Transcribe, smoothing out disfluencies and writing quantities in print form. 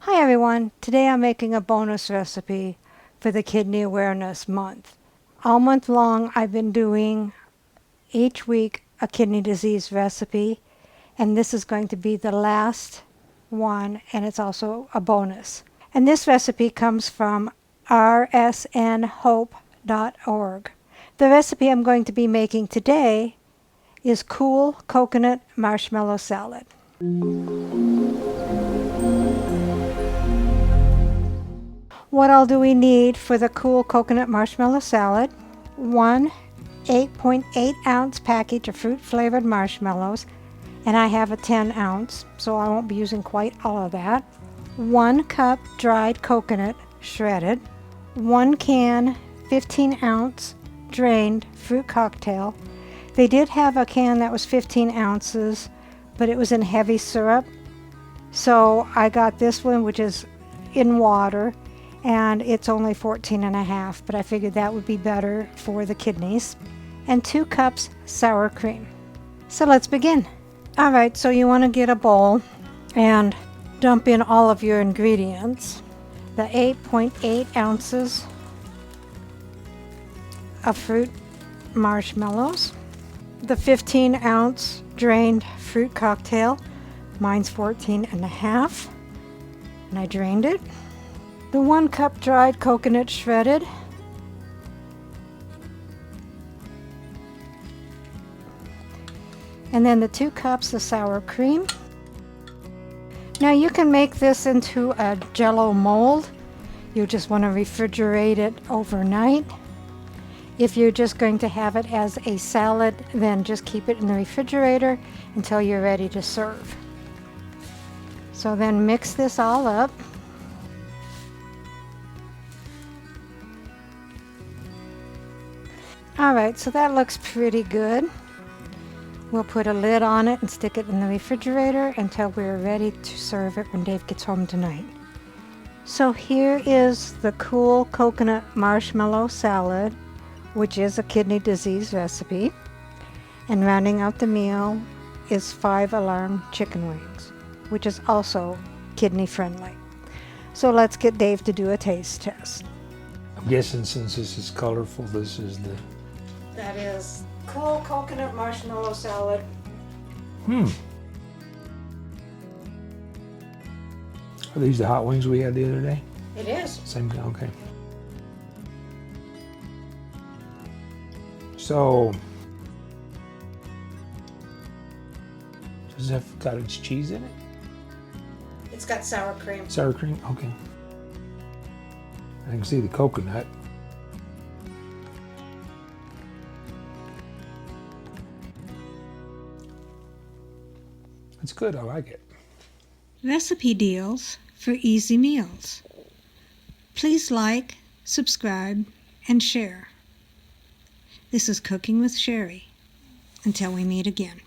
Hi everyone, today I'm making a bonus recipe for the Kidney Awareness Month. All month long I've been doing each week a kidney disease recipe, and this is going to be the last one, and it's also a bonus. And this recipe comes from rsnhope.org. The recipe I'm going to be making today is cool coconut marshmallow salad. What all do we need for the cool coconut marshmallow salad? One 8.8 ounce package of fruit flavored marshmallows, and I have a 10 ounce, so I won't be using quite all of that. 1 cup dried coconut, shredded. 1 can 15 ounce drained fruit cocktail. They did have a can that was 15 ounces, but it was in heavy syrup. So I got this one, which is in water, and it's only 14 and a half, but I figured that would be better for the kidneys. And 2 cups sour cream. So let's begin. All right, so you want to get a bowl and dump in all of your ingredients. The 8.8 ounces of fruit marshmallows, the 15 ounce drained fruit cocktail, mine's 14 and a half, and I drained it. The 1 cup dried coconut shredded, and then the 2 cups of sour cream. Now you can make this into a jello mold. You just want to refrigerate it overnight. If you're just going to have it as a salad, then just keep it in the refrigerator until you're ready to serve. So then mix this all up. Alright, so that looks pretty good. We'll put a lid on it and stick it in the refrigerator until we're ready to serve it when Dave gets home tonight. So here is the cool coconut marshmallow salad, which is a kidney disease recipe. And rounding out the meal is 5 alarm chicken wings, which is also kidney friendly. So let's get Dave to do a taste test. I'm guessing since this is colorful, this is the... That is cool coconut marshmallow salad. Are these the hot wings we had the other day? It is. Same kind, okay. So, does it have cottage cheese in it? It's got sour cream. Sour cream? Okay. I can see the coconut. It's good, I like it. Recipe deals for easy meals. Please like, subscribe, and share. This is Cooking with Sherry. Until we meet again.